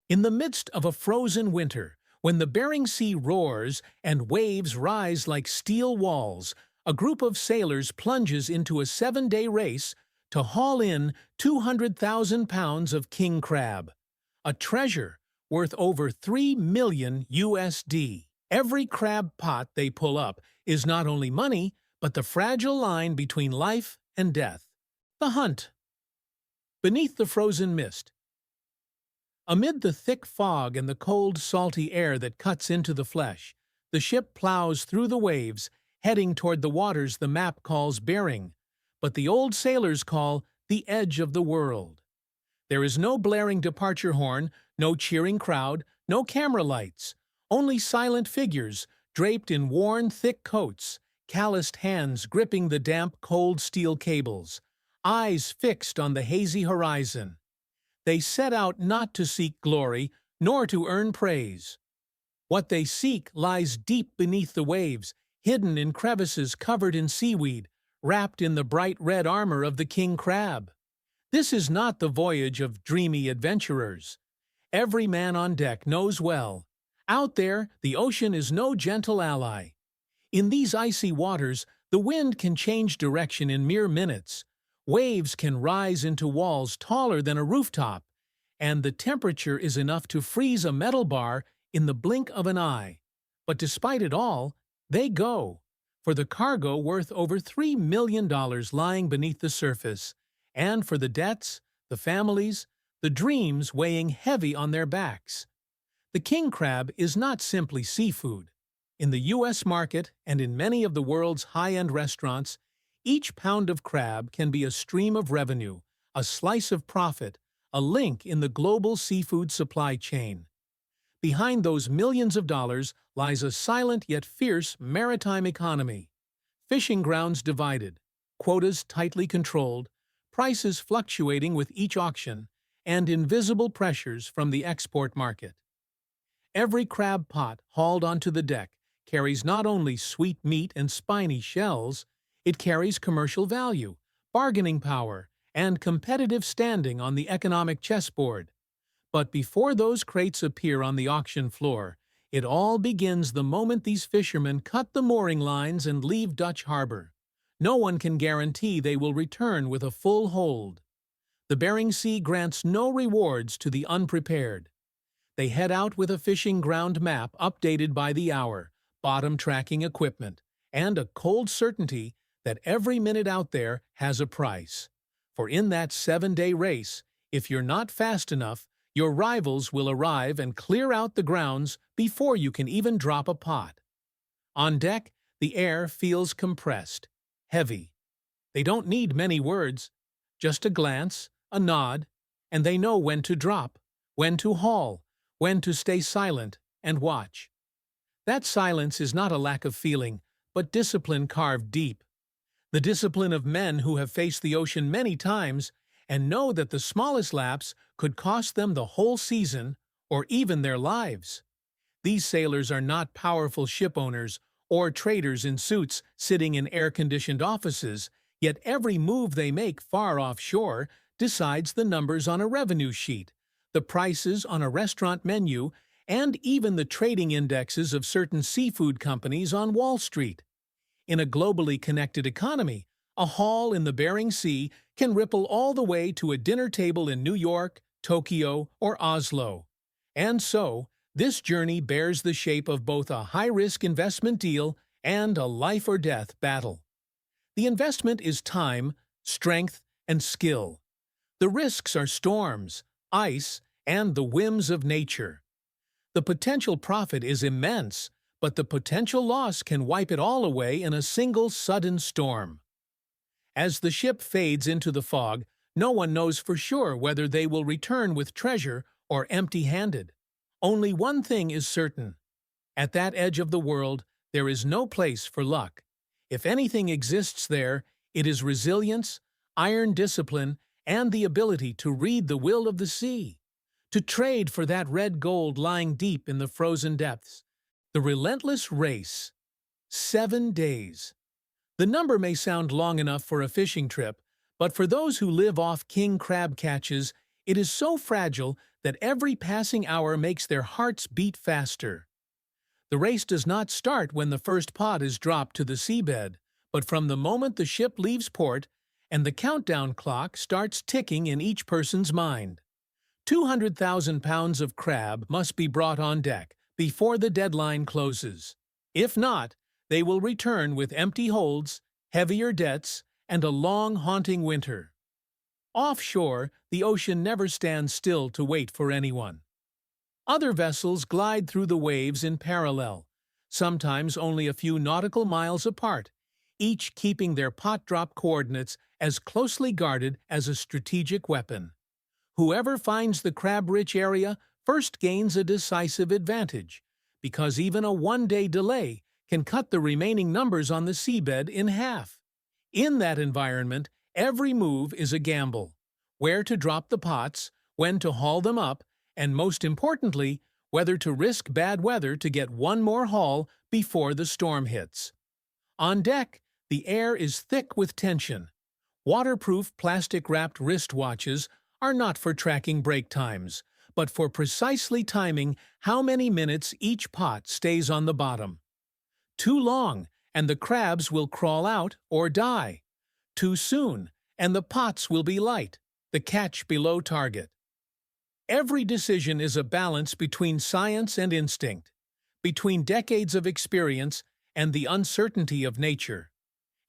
In the midst of a frozen winter, when the Bering Sea roars and waves rise like steel walls, a group of sailors plunges into a 7-day race to haul in 200,000 pounds of king crab, a treasure worth over 3 million USD. Every crab pot they pull up is not only money, but the fragile line between life and death. The hunt. Beneath the frozen mist. Amid the thick fog and the cold, salty air that cuts into the flesh, the ship plows through the waves, heading toward the waters the map calls Bering, but the old sailors call the edge of the world. There is no blaring departure horn, no cheering crowd, no camera lights, only silent figures draped in worn, thick coats, calloused hands gripping the damp, cold steel cables, eyes fixed on the hazy horizon. They set out not to seek glory, nor to earn praise. What they seek lies deep beneath the waves, hidden in crevices covered in seaweed, wrapped in the bright red armor of the king crab. This is not the voyage of dreamy adventurers. Every man on deck knows well. Out there, the ocean is no gentle ally. In these icy waters, the wind can change direction in mere minutes. Waves can rise into walls taller than a rooftop, and the temperature is enough to freeze a metal bar in the blink of an eye. But despite it all, they go, for the cargo worth over $3 million lying beneath the surface, and for the debts, the families, the dreams weighing heavy on their backs. The king crab is not simply seafood. In the U.S. market and in many of the world's high-end restaurants, each pound of crab can be a stream of revenue, a slice of profit, a link in the global seafood supply chain. Behind those millions of dollars lies a silent yet fierce maritime economy. Fishing grounds divided, quotas tightly controlled, prices fluctuating with each auction, and invisible pressures from the export market. Every crab pot hauled onto the deck carries not only sweet meat and spiny shells, it carries commercial value, bargaining power, and competitive standing on the economic chessboard. But before those crates appear on the auction floor, it all begins the moment these fishermen cut the mooring lines and leave Dutch Harbor. No one can guarantee they will return with a full hold. The Bering Sea grants no rewards to the unprepared. They head out with a fishing ground map updated by the hour, bottom tracking equipment, and a cold certainty that every minute out there has a price. For in that 7-day race, if you're not fast enough, your rivals will arrive and clear out the grounds before you can even drop a pot. On deck, the air feels compressed, heavy. They don't need many words, just a glance, a nod, and they know when to drop, when to haul, when to stay silent and watch. That silence is not a lack of feeling, but discipline carved deep. The discipline of men who have faced the ocean many times and know that the smallest lapse could cost them the whole season or even their lives. These sailors are not powerful ship owners or traders in suits sitting in air-conditioned offices, yet every move they make far offshore decides the numbers on a revenue sheet, the prices on a restaurant menu, and even the trading indexes of certain seafood companies on Wall Street. In a globally connected economy, a haul in the Bering Sea can ripple all the way to a dinner table in New York, Tokyo, or Oslo. And so, this journey bears the shape of both a high-risk investment deal and a life-or-death battle. The investment is time, strength, and skill. The risks are storms, ice, and the whims of nature. The potential profit is immense, but the potential loss can wipe it all away in a single sudden storm. As the ship fades into the fog, no one knows for sure whether they will return with treasure or empty-handed. Only one thing is certain. At that edge of the world, there is no place for luck. If anything exists there, it is resilience, iron discipline, and the ability to read the will of the sea, to trade for that red gold lying deep in the frozen depths. The relentless race. 7 days. The number may sound long enough for a fishing trip, but for those who live off king crab catches, It is so fragile that every passing hour makes their hearts beat faster. The race does not start when the first pot is dropped to the seabed, but from the moment the ship leaves port, and the countdown clock starts ticking in each person's mind. 200,000 pounds of crab must be brought on deck before the deadline closes. If not, they will return with empty holds, heavier debts, and a long, haunting winter. Offshore, the ocean never stands still to wait for anyone. Other vessels glide through the waves in parallel, sometimes only a few nautical miles apart, each keeping their pot drop coordinates as closely guarded as a strategic weapon. Whoever finds the crab-rich area first gains a decisive advantage, because even a one-day delay can cut the remaining numbers on the seabed in half. In that environment, every move is a gamble. Where to drop the pots, when to haul them up, and most importantly, whether to risk bad weather to get one more haul before the storm hits. On deck, the air is thick with tension. Waterproof plastic-wrapped wristwatches are not for tracking break times, but for precisely timing how many minutes each pot stays on the bottom. Too long, and the crabs will crawl out or die. Too soon, and the pots will be light, the catch below target. Every decision is a balance between science and instinct, between decades of experience and the uncertainty of nature.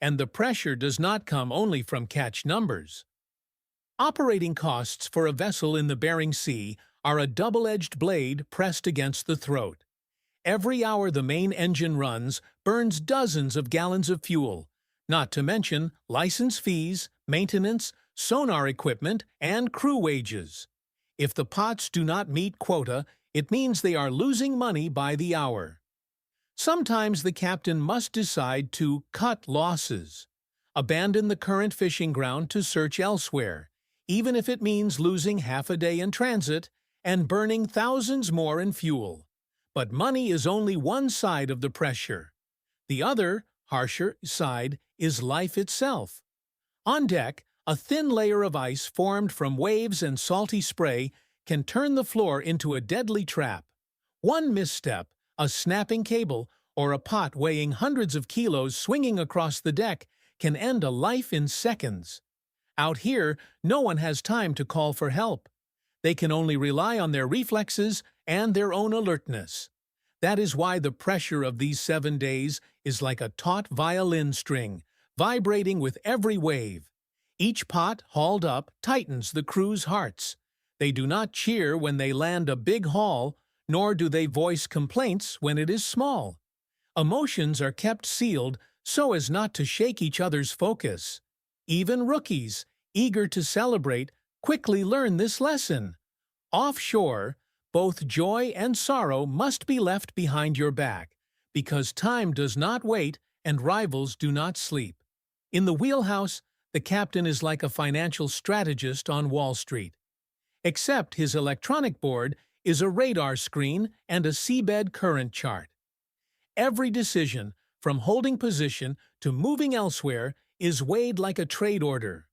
And the pressure does not come only from catch numbers. Operating costs for a vessel in the Bering Sea are a double-edged blade pressed against the throat. Every hour the main engine runs burns dozens of gallons of fuel, not to mention license fees, maintenance, sonar equipment, and crew wages. If the pots do not meet quota, it means they are losing money by the hour. Sometimes the captain must decide to cut losses, abandon the current fishing ground to search elsewhere, even if it means losing half a day in transit and burning thousands more in fuel. But money is only one side of the pressure. The other, harsher side is life itself. On deck, a thin layer of ice formed from waves and salty spray can turn the floor into a deadly trap. One misstep, a snapping cable, or a pot weighing hundreds of kilos swinging across the deck can end a life in seconds. Out here, no one has time to call for help. They can only rely on their reflexes and their own alertness. That is why the pressure of these 7 days is like a taut violin string, vibrating with every wave. Each pot hauled up tightens the crew's hearts. They do not cheer when they land a big haul, nor do they voice complaints when it is small. Emotions are kept sealed so as not to shake each other's focus. Even rookies, eager to celebrate, quickly learn this lesson. Offshore, both joy and sorrow must be left behind your back, because time does not wait and rivals do not sleep. In the wheelhouse, the captain is like a financial strategist on Wall Street. Except his electronic board is a radar screen and a seabed current chart. Every decision, from holding position to moving elsewhere, is weighed like a trade order.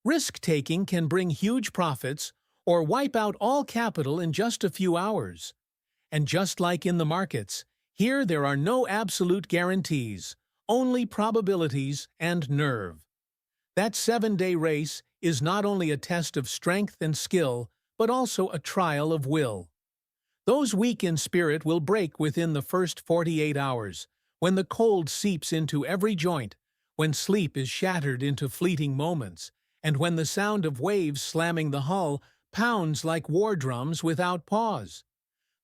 Risk-taking can bring huge profits or wipe out all capital in just a few hours. And just like in the markets, here there are no absolute guarantees, only probabilities and nerve. That 7-day race is not only a test of strength and skill, but also a trial of will. Those weak in spirit will break within the first 48 hours, when the cold seeps into every joint, when sleep is shattered into fleeting moments, and when the sound of waves slamming the hull pounds like war drums without pause.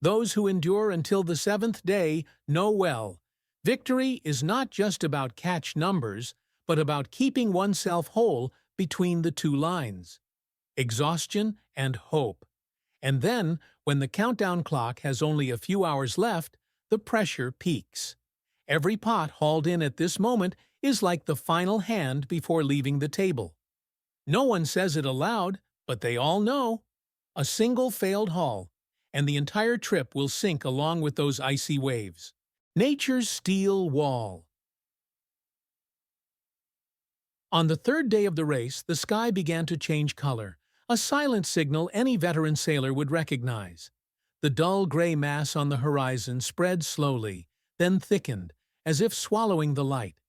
Those who endure until the 7th day know well, victory is not just about catch numbers, but about keeping oneself whole between the two lines. Exhaustion and hope. And then, when the countdown clock has only a few hours left, the pressure peaks. Every pot hauled in at this moment is like the final hand before leaving the table. No one says it aloud, but they all know. A single failed haul, and the entire trip will sink along with those icy waves. Nature's steel wall. On the 3rd day of the race, the sky began to change color. a silent signal any veteran sailor would recognize. The dull gray mass on the horizon spread slowly, then thickened, as if swallowing the light.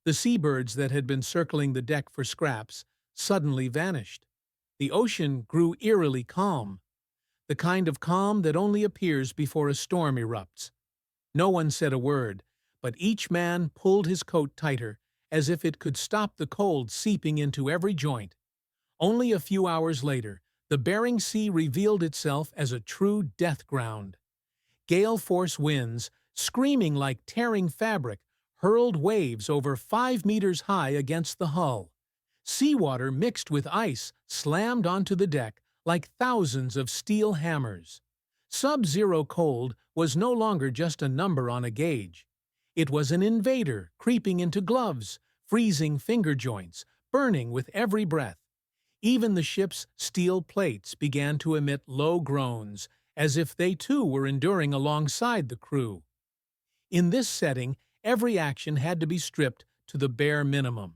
The seabirds that had been circling the deck for scraps suddenly vanished. The ocean grew eerily calm, the kind of calm that only appears before a storm erupts. No one said a word, but each man pulled his coat tighter, as if it could stop the cold seeping into every joint. Only a few hours later, the Bering Sea revealed itself as a true death ground. Gale-force winds, screaming like tearing fabric, hurled waves over 5 meters high against the hull. Seawater mixed with ice slammed onto the deck like thousands of steel hammers. Sub-zero cold was no longer just a number on a gauge. It was an invader creeping into gloves, freezing finger joints, burning with every breath. Even the ship's steel plates began to emit low groans, as if they too were enduring alongside the crew. In this setting, every action had to be stripped to the bare minimum.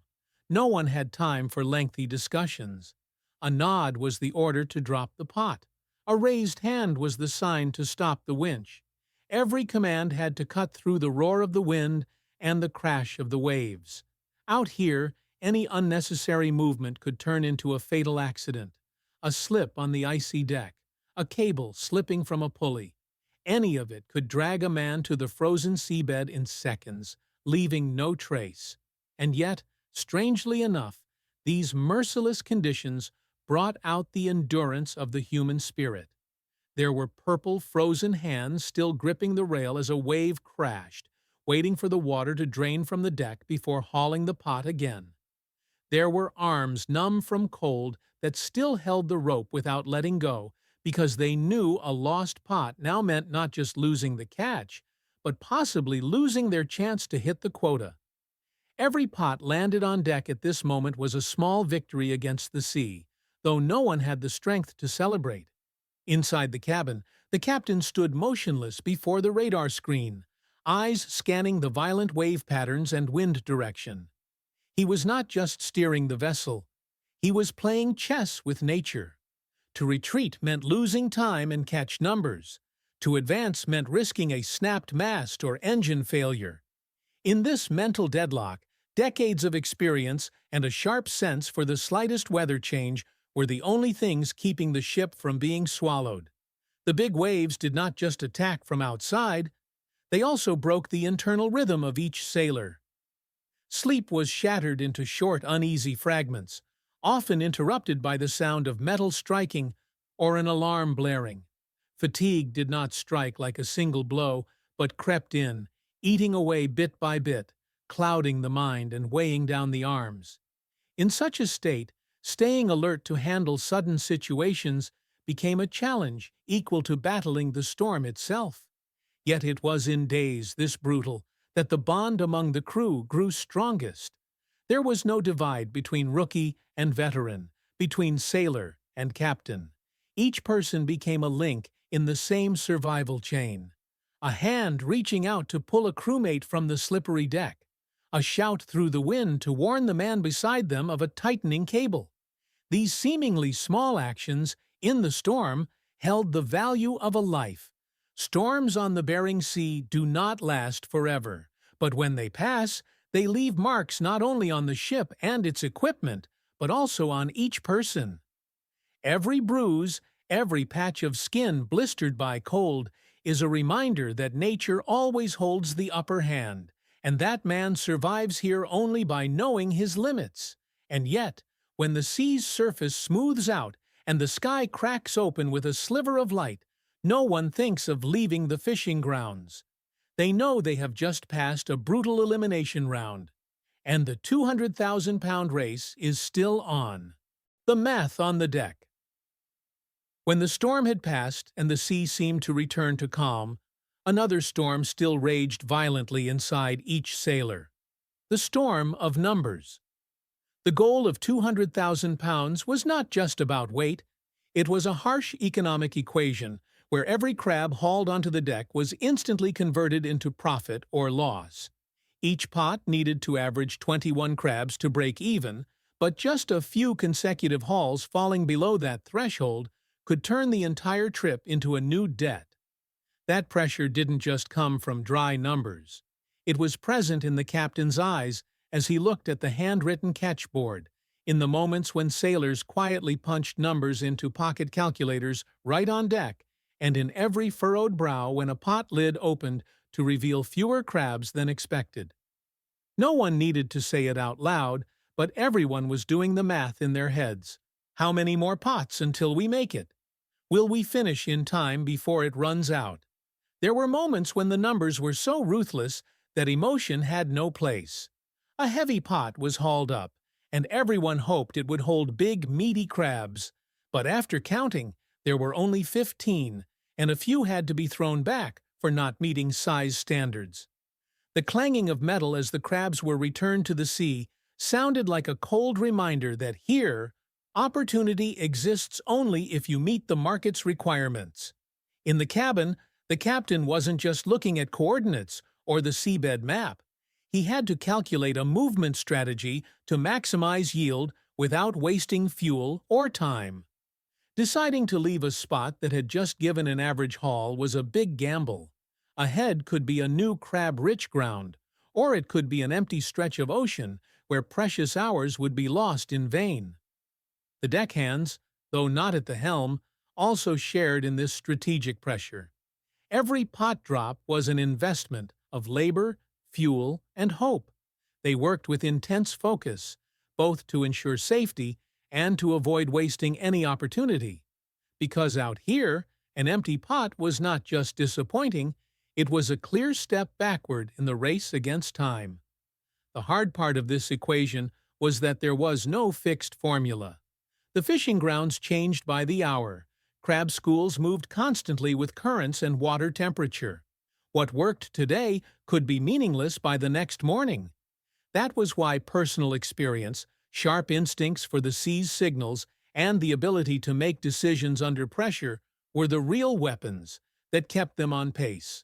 No one had time for lengthy discussions. A nod was the order to drop the pot. A raised hand was the sign to stop the winch. Every command had to cut through the roar of the wind and the crash of the waves. Out here, any unnecessary movement could turn into a fatal accident. A slip on the icy deck, a cable slipping from a pulley. Any of it could drag a man to the frozen seabed in seconds, leaving no trace. And yet, strangely enough, these merciless conditions brought out the endurance of the human spirit. There were purple, frozen hands still gripping the rail as a wave crashed, waiting for the water to drain from the deck before hauling the pot again. There were arms numb from cold that still held the rope without letting go, because they knew a lost pot now meant not just losing the catch, but possibly losing their chance to hit the quota. Every pot landed on deck at this moment was a small victory against the sea, though no one had the strength to celebrate. Inside the cabin, the captain stood motionless before the radar screen, eyes scanning the violent wave patterns and wind direction. He was not just steering the vessel, he was playing chess with nature. To retreat meant losing time and catch numbers. To advance meant risking a snapped mast or engine failure. In this mental deadlock, decades of experience and a sharp sense for the slightest weather change were the only things keeping the ship from being swallowed. The big waves did not just attack from outside, they also broke the internal rhythm of each sailor. Sleep was shattered into short, uneasy fragments, often interrupted by the sound of metal striking or an alarm blaring. Fatigue did not strike like a single blow, but crept in, eating away bit by bit, clouding the mind and weighing down the arms. In such a state, staying alert to handle sudden situations became a challenge equal to battling the storm itself. Yet it was in days this brutal that the bond among the crew grew strongest. There was no divide between rookie and veteran, between sailor and captain. Each person became a link in the same survival chain. A hand reaching out to pull a crewmate from the slippery deck. A shout through the wind to warn the man beside them of a tightening cable. These seemingly small actions, in the storm, held the value of a life. Storms on the Bering Sea do not last forever, but when they pass, they leave marks not only on the ship and its equipment, but also on each person. Every bruise, every patch of skin blistered by cold, is a reminder that nature always holds the upper hand, and that man survives here only by knowing his limits. And yet, when the sea's surface smooths out and the sky cracks open with a sliver of light, no one thinks of leaving the fishing grounds. They know they have just passed a brutal elimination round, and the 200,000-pound race is still on. The math on the deck. When the storm had passed and the sea seemed to return to calm, another storm still raged violently inside each sailor. The storm of numbers. The goal of 200,000 pounds was not just about weight. It was a harsh economic equation where every crab hauled onto the deck was instantly converted into profit or loss. Each pot needed to average 21 crabs to break even, But just a few consecutive hauls falling below that threshold could turn the entire trip into a new debt. That pressure didn't just come from dry numbers. It was present in the captain's eyes as he looked at the handwritten catchboard, in the moments when sailors quietly punched numbers into pocket calculators right on deck, and in every furrowed brow when a pot lid opened to reveal fewer crabs than expected. No one needed to say it out loud, but everyone was doing the math in their heads. How many more pots until we make it? Will we finish in time before it runs out? There were moments when the numbers were so ruthless that emotion had no place. A heavy pot was hauled up, and everyone hoped it would hold big, meaty crabs. But after counting, there were only 15, and a few had to be thrown back for not meeting size standards. The clanging of metal as the crabs were returned to the sea sounded like a cold reminder that here, opportunity exists only if you meet the market's requirements. In the cabin, the captain wasn't just looking at coordinates or the seabed map. He had to calculate a movement strategy to maximize yield without wasting fuel or time. Deciding to leave a spot that had just given an average haul was a big gamble. Ahead could be a new crab-rich ground, or it could be an empty stretch of ocean where precious hours would be lost in vain. The deckhands, though not at the helm, also shared in this strategic pressure. Every pot drop was an investment of labor, fuel, and hope. They worked with intense focus, both to ensure safety and to avoid wasting any opportunity. Because out here, an empty pot was not just disappointing, it was a clear step backward in the race against time. The hard part of this equation was that there was no fixed formula. The fishing grounds changed by the hour. Crab schools moved constantly with currents and water temperature. What worked today could be meaningless by the next morning. That was why personal experience, sharp instincts for the sea's signals, and the ability to make decisions under pressure were the real weapons that kept them on pace.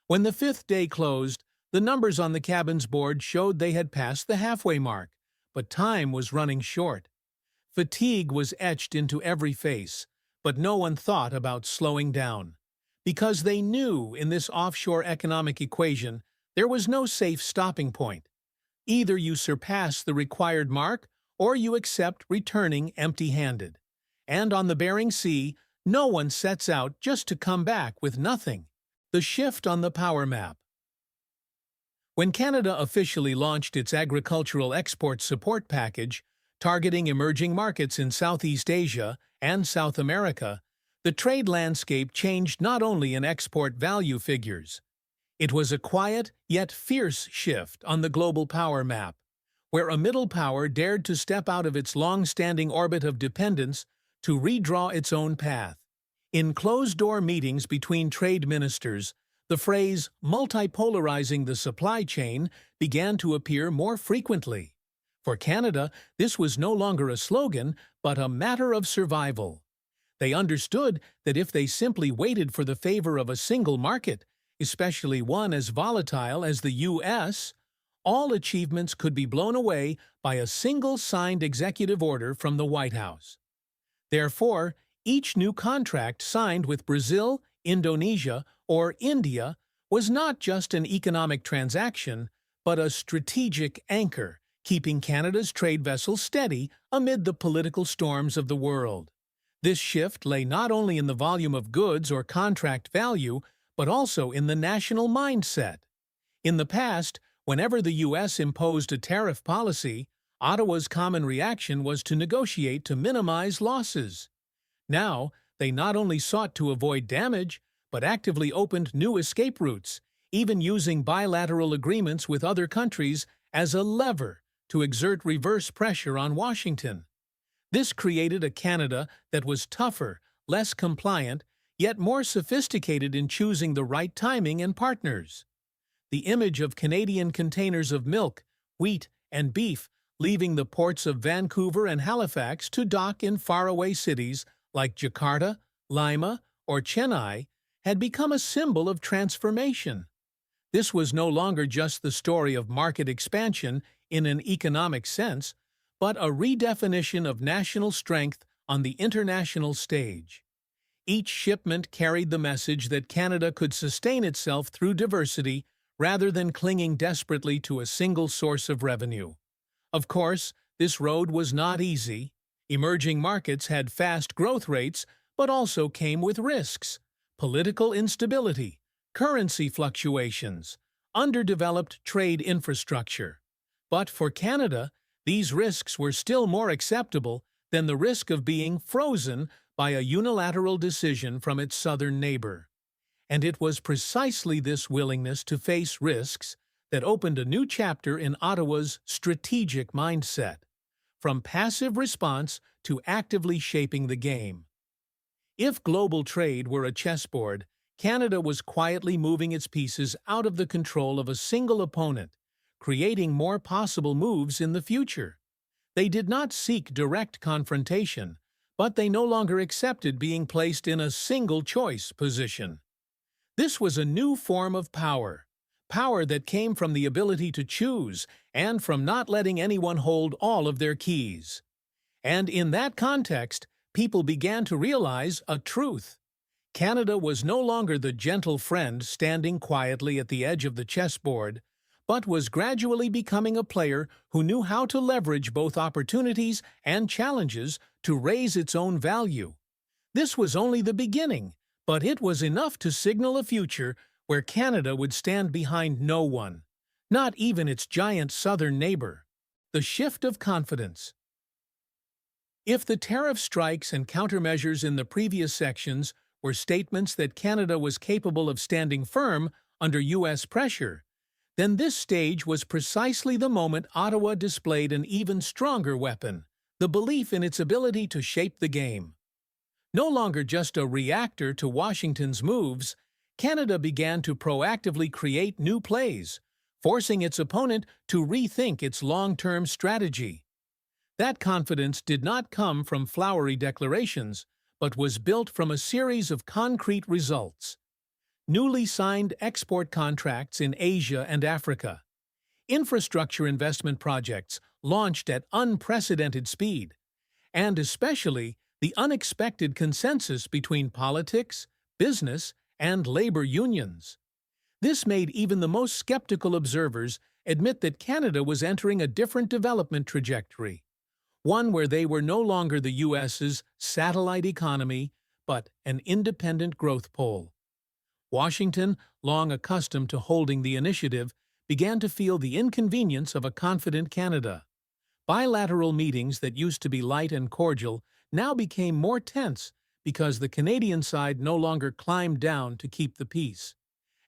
When the fifth day closed, the numbers on the cabin's board showed they had passed the halfway mark, but time was running short. Fatigue was etched into every face, but no one thought about slowing down. Because they knew in this offshore economic equation there was no safe stopping point. Either you surpass the required mark or you accept returning empty-handed. And on the Bering Sea, no one sets out just to come back with nothing. The shift on the power map. When Canada officially launched its agricultural export support package, targeting emerging markets in Southeast Asia and South America, the trade landscape changed not only in export value figures. It was a quiet yet fierce shift on the global power map, where a middle power dared to step out of its long-standing orbit of dependence to redraw its own path. In closed-door meetings between trade ministers, the phrase multipolarizing the supply chain began to appear more frequently. For Canada, this was no longer a slogan, but a matter of survival. They understood that if they simply waited for the favor of a single market, especially one as volatile as the U.S., all achievements could be blown away by a single signed executive order from the White House. Therefore, each new contract signed with Brazil, Indonesia, or India was not just an economic transaction, but a strategic anchor, keeping Canada's trade vessels steady amid the political storms of the world. This shift lay not only in the volume of goods or contract value, but also in the national mindset. In the past, whenever the U.S. imposed a tariff policy, Ottawa's common reaction was to negotiate to minimize losses. Now, they not only sought to avoid damage, but actively opened new escape routes, even using bilateral agreements with other countries as a lever to exert reverse pressure on Washington. This created a Canada that was tougher, less compliant, yet more sophisticated in choosing the right timing and partners. The image of Canadian containers of milk, wheat, and beef leaving the ports of Vancouver and Halifax to dock in faraway cities like Jakarta, Lima, or Chennai had become a symbol of transformation. This was no longer just the story of market expansion in an economic sense, but a redefinition of national strength on the international stage. Each shipment carried the message that Canada could sustain itself through diversity rather than clinging desperately to a single source of revenue. Of course, this road was not easy. Emerging markets had fast growth rates, but also came with risks: political instability, currency fluctuations, underdeveloped trade infrastructure. But for Canada, these risks were still more acceptable than the risk of being frozen by a unilateral decision from its southern neighbor. And it was precisely this willingness to face risks that opened a new chapter in Ottawa's strategic mindset, from passive response to actively shaping the game. If global trade were a chessboard, Canada was quietly moving its pieces out of the control of a single opponent, creating more possible moves in the future. They did not seek direct confrontation, but they no longer accepted being placed in a single-choice position. This was a new form of power, power that came from the ability to choose and from not letting anyone hold all of their keys. And in that context, people began to realize a truth. Canada was no longer the gentle friend standing quietly at the edge of the chessboard, but was gradually becoming a player who knew how to leverage both opportunities and challenges to raise its own value. This was only the beginning, but it was enough to signal a future where Canada would stand behind no one, not even its giant southern neighbor. The shift of confidence. If the tariff strikes and countermeasures in the previous sections were statements that Canada was capable of standing firm under U.S. pressure, then this stage was precisely the moment Ottawa displayed an even stronger weapon: the belief in its ability to shape the game. No longer just a reactor to Washington's moves, Canada began to proactively create new plays, forcing its opponent to rethink its long-term strategy. That confidence did not come from flowery declarations, but was built from a series of concrete results. Newly signed export contracts in Asia and Africa, infrastructure investment projects launched at unprecedented speed, and especially the unexpected consensus between politics, business, and labor unions. This made even the most skeptical observers admit that Canada was entering a different development trajectory, one where they were no longer the U.S.'s satellite economy, but an independent growth pole. Washington, long accustomed to holding the initiative, began to feel the inconvenience of a confident Canada. Bilateral meetings that used to be light and cordial now became more tense because the Canadian side no longer climbed down to keep the peace.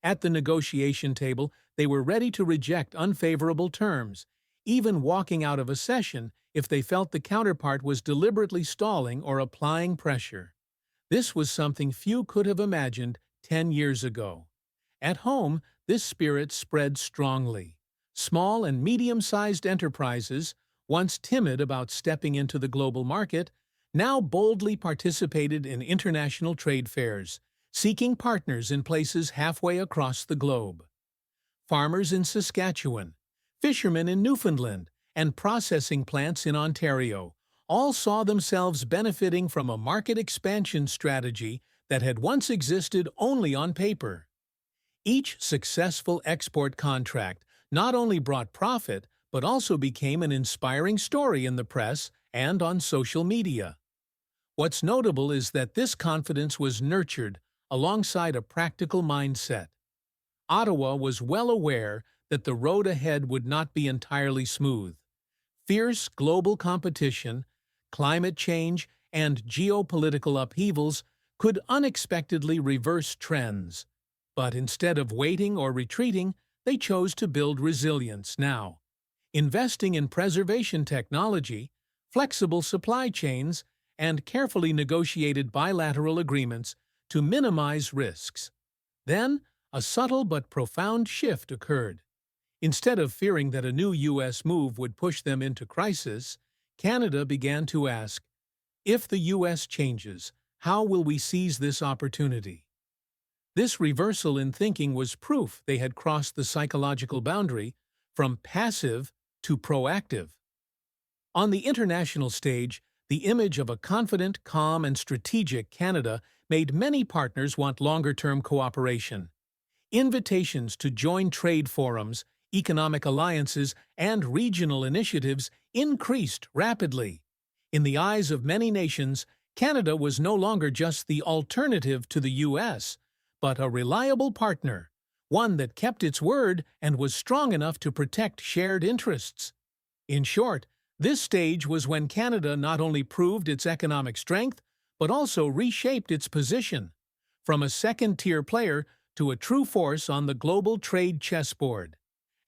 At the negotiation table, they were ready to reject unfavorable terms, even walking out of a session if they felt the counterpart was deliberately stalling or applying pressure. This was something few could have imagined 10 years ago. At home, this spirit spread strongly. Small and medium-sized enterprises, once timid about stepping into the global market, now boldly participated in international trade fairs, seeking partners in places halfway across the globe. Farmers in Saskatchewan, fishermen in Newfoundland, and processing plants in Ontario all saw themselves benefiting from a market expansion strategy that had once existed only on paper. Each successful export contract not only brought profit, but also became an inspiring story in the press and on social media. What's notable is that this confidence was nurtured alongside a practical mindset. Ottawa was well aware that the road ahead would not be entirely smooth. Fierce global competition, climate change, and geopolitical upheavals could unexpectedly reverse trends. But instead of waiting or retreating, they chose to build resilience now, investing in preservation technology, flexible supply chains, and carefully negotiated bilateral agreements to minimize risks. Then, a subtle but profound shift occurred. Instead of fearing that a new U.S. move would push them into crisis, Canada began to ask, if the U.S. changes, how will we seize this opportunity? This reversal in thinking was proof they had crossed the psychological boundary from passive to proactive. On the international stage, the image of a confident, calm, and strategic Canada made many partners want longer-term cooperation. Invitations to join trade forums, economic alliances, and regional initiatives increased rapidly. In the eyes of many nations, Canada was no longer just the alternative to the U.S., but a reliable partner, one that kept its word and was strong enough to protect shared interests. In short, this stage was when Canada not only proved its economic strength, but also reshaped its position, from a second-tier player to a true force on the global trade chessboard.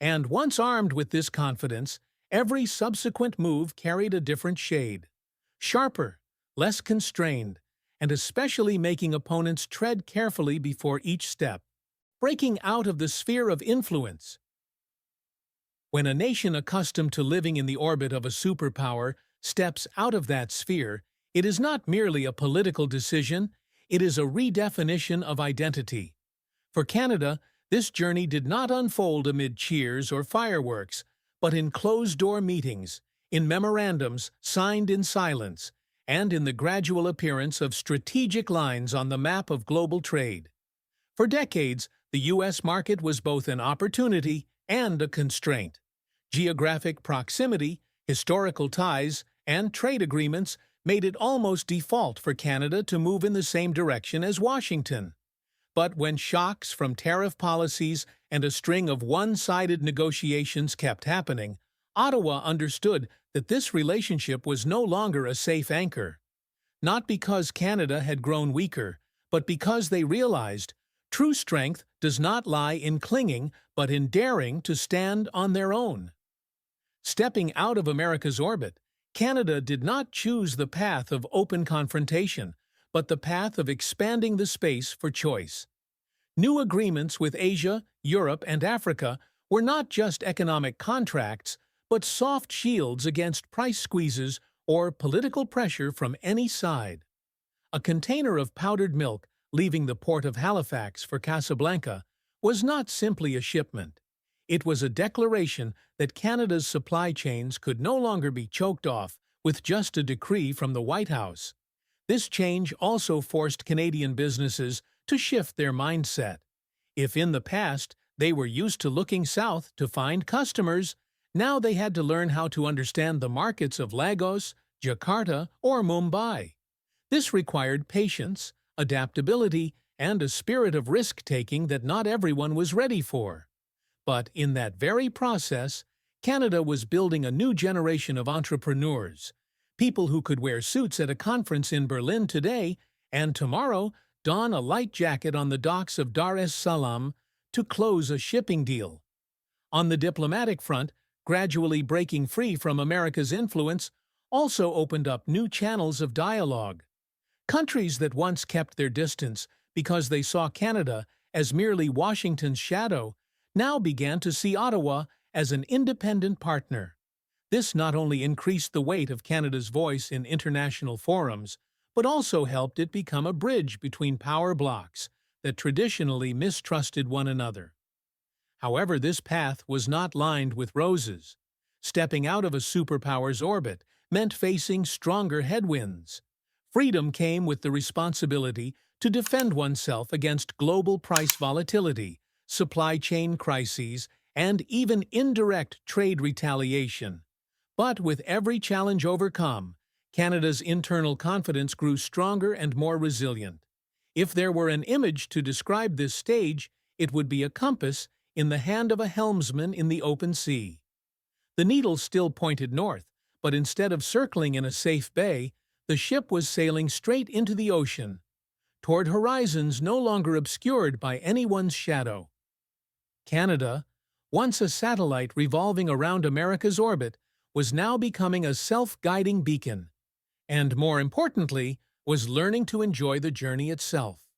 And once armed with this confidence, every subsequent move carried a different shade. Sharper, less constrained, and especially making opponents tread carefully before each step. Breaking out of the sphere of influence. When a nation accustomed to living in the orbit of a superpower steps out of that sphere, it is not merely a political decision, it is a redefinition of identity. For Canada, this journey did not unfold amid cheers or fireworks, but in closed-door meetings, in memorandums signed in silence, and in the gradual appearance of strategic lines on the map of global trade. For decades, the U.S. market was both an opportunity and a constraint. Geographic proximity, historical ties, and trade agreements made it almost default for Canada to move in the same direction as Washington. But when shocks from tariff policies and a string of one-sided negotiations kept happening, Ottawa understood that this relationship was no longer a safe anchor. Not because Canada had grown weaker, but because they realized true strength does not lie in clinging, but in daring to stand on their own. Stepping out of America's orbit, Canada did not choose the path of open confrontation, but the path of expanding the space for choice. New agreements with Asia, Europe, and Africa were not just economic contracts, but soft shields against price squeezes or political pressure from any side. A container of powdered milk leaving the port of Halifax for Casablanca was not simply a shipment. It was a declaration that Canada's supply chains could no longer be choked off with just a decree from the White House. This change also forced Canadian businesses to shift their mindset. If in the past they were used to looking south to find customers, now they had to learn how to understand the markets of Lagos, Jakarta, or Mumbai. This required patience, adaptability, and a spirit of risk-taking that not everyone was ready for. But in that very process, Canada was building a new generation of entrepreneurs, people who could wear suits at a conference in Berlin today and tomorrow don a light jacket on the docks of Dar es Salaam to close a shipping deal. On the diplomatic front, gradually breaking free from America's influence also opened up new channels of dialogue. Countries that once kept their distance because they saw Canada as merely Washington's shadow now began to see Ottawa as an independent partner. This not only increased the weight of Canada's voice in international forums, but also helped it become a bridge between power blocs that traditionally mistrusted one another. However, this path was not lined with roses. Stepping out of a superpower's orbit meant facing stronger headwinds. Freedom came with the responsibility to defend oneself against global price volatility, supply chain crises, and even indirect trade retaliation. But with every challenge overcome, Canada's internal confidence grew stronger and more resilient. If there were an image to describe this stage, it would be a compass in the hand of a helmsman in the open sea. The needle still pointed north, but instead of circling in a safe bay, the ship was sailing straight into the ocean, toward horizons no longer obscured by anyone's shadow. Canada, once a satellite revolving around America's orbit, was now becoming a self-guiding beacon, and more importantly, was learning to enjoy the journey itself.